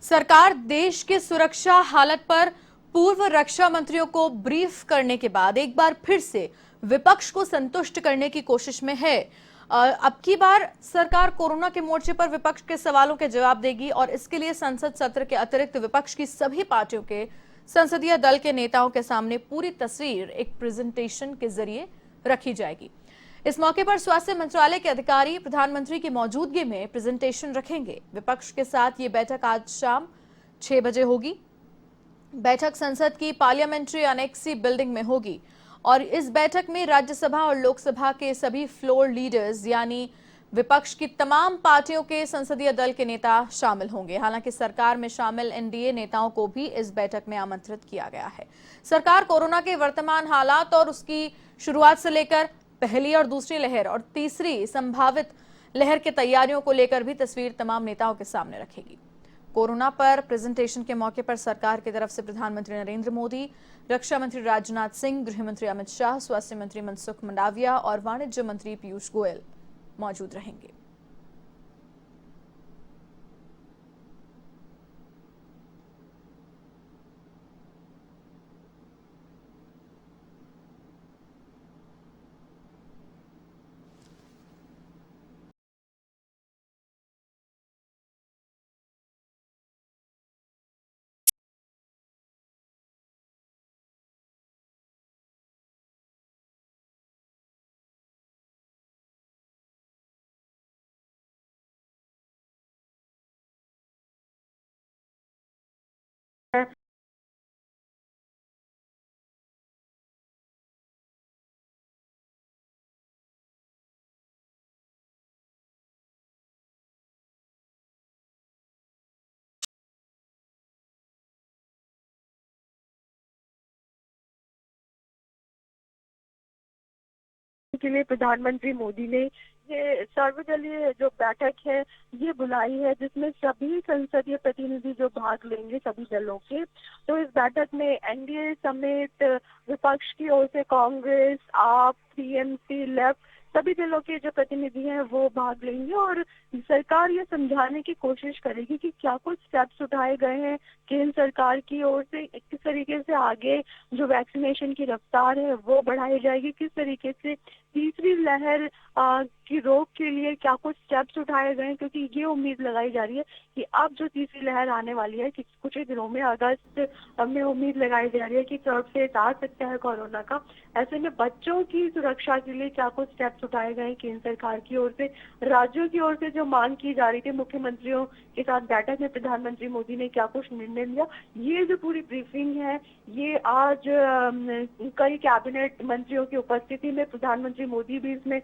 सरकार देश के सुरक्षा हालत पर पूर्व रक्षा मंत्रियों को ब्रीफ करने के बाद एक बार फिर से विपक्ष को संतुष्ट करने की कोशिश में है। अब की बार सरकार कोरोना के मोर्चे पर विपक्ष के सवालों के जवाब देगी और इसके लिए संसद सत्र के अतिरिक्त विपक्ष की सभी पार्टियों के संसदीय दल के नेताओं के सामने पूरी तस्वीर एक प्रेजेंटेशन के जरिए रखी जाएगी। इस मौके पर स्वास्थ्य मंत्रालय के अधिकारी प्रधानमंत्री की मौजूदगी में प्रेजेंटेशन रखेंगे। विपक्ष के साथ ये बैठक आज शाम 6 बजे होगी। बैठक संसद की पार्लियामेंट्री अनेक्सी बिल्डिंग में होगी और इस बैठक में राज्यसभा और लोकसभा के सभी फ्लोर लीडर्स यानी विपक्ष की तमाम पार्टियों के संसदीय दल के नेता शामिल होंगे। हालांकि सरकार में शामिल एनडीए नेताओं को भी इस बैठक में आमंत्रित किया गया है। सरकार कोरोना के वर्तमान हालात और उसकी शुरुआत से लेकर पहली और दूसरी लहर और तीसरी संभावित लहर की तैयारियों को लेकर भी तस्वीर तमाम नेताओं के सामने रखेगी। कोरोना पर प्रेजेंटेशन के मौके पर सरकार की तरफ से प्रधानमंत्री नरेंद्र मोदी, रक्षा मंत्री राजनाथ सिंह, गृह मंत्री अमित शाह, स्वास्थ्य मंत्री मनसुख मंडाविया और वाणिज्य मंत्री पीयूष गोयल मौजूद रहेंगे। के लिए प्रधानमंत्री मोदी ने ये सर्वदलीय जो बैठक है ये बुलाई है, जिसमें सभी संसदीय प्रतिनिधि जो भाग लेंगे सभी दलों के। तो इस बैठक में एनडीए समेत विपक्ष की ओर से कांग्रेस, आप, टीएमसी, लेफ्ट सभी दलों के जो प्रतिनिधि हैं वो भाग लेंगे और सरकार ये समझाने की कोशिश करेगी कि क्या कुछ स्टेप्स उठाए गए हैं केंद्र सरकार की ओर से, किस तरीके से आगे जो वैक्सीनेशन की रफ्तार है वो बढ़ाई जाएगी, किस तरीके से तीसरी लहर की रोक के लिए क्या कुछ स्टेप्स उठाए गए हैं, क्योंकि ये उम्मीद लगाई जा रही है कि अब जो तीसरी लहर आने वाली है कि कुछ ही दिनों में अगस्त में उम्मीद लगाई जा रही है कि कब से आ सकता है कोरोना का। ऐसे में बच्चों की सुरक्षा के लिए क्या कुछ स्टेप्स उठाए गए हैं केंद्र सरकार की ओर से, राज्यों की ओर से जो मांग की जा रही थी, मुख्यमंत्रियों के साथ बैठक में प्रधानमंत्री मोदी ने क्या कुछ निर्णय लिया, ये जो पूरी ब्रीफिंग है ये आज कई कैबिनेट मंत्रियों की उपस्थिति में प्रधानमंत्री मोदी भी इसमें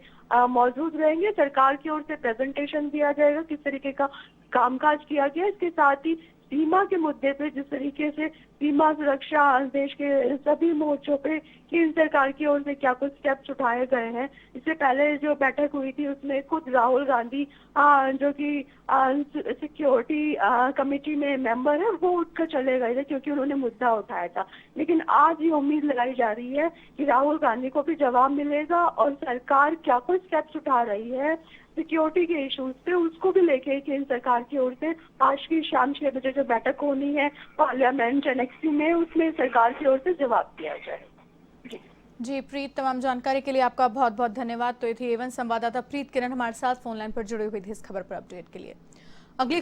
मौजूद रहेंगे। सरकार की ओर से प्रेजेंटेशन दिया जाएगा किस तरीके का कामकाज किया गया। इसके साथ ही सीमा के मुद्दे पे जिस तरीके से सीमा सुरक्षा देश के सभी मोर्चों पे केंद्र सरकार की ओर से क्या कुछ स्टेप्स उठाए गए हैं। इससे पहले जो बैठक हुई थी उसमें खुद राहुल गांधी जो कि सिक्योरिटी कमेटी में मेंबर है वो उठकर चले गए थे क्योंकि उन्होंने मुद्दा उठाया था। लेकिन आज ये उम्मीद लगाई जा रही है कि राहुल गांधी को भी जवाब मिलेगा और सरकार क्या कुछ स्टेप्स उठा रही है सिक्योरिटी के इश्यूज पे उसको भी लेके केंद्र सरकार की ओर से आज की शाम 6 बजे जो बैठक होनी है पार्लियामेंट एनेक्सी में, उसमें सरकार की ओर से जवाब दिया जाए। जी प्रीत, तमाम जानकारी के लिए आपका बहुत बहुत धन्यवाद। तो ये थी एवन संवाददाता प्रीत किरण हमारे साथ फोन लाइन पर जुड़ी हुई थी इस खबर पर अपडेट के लिए। अगली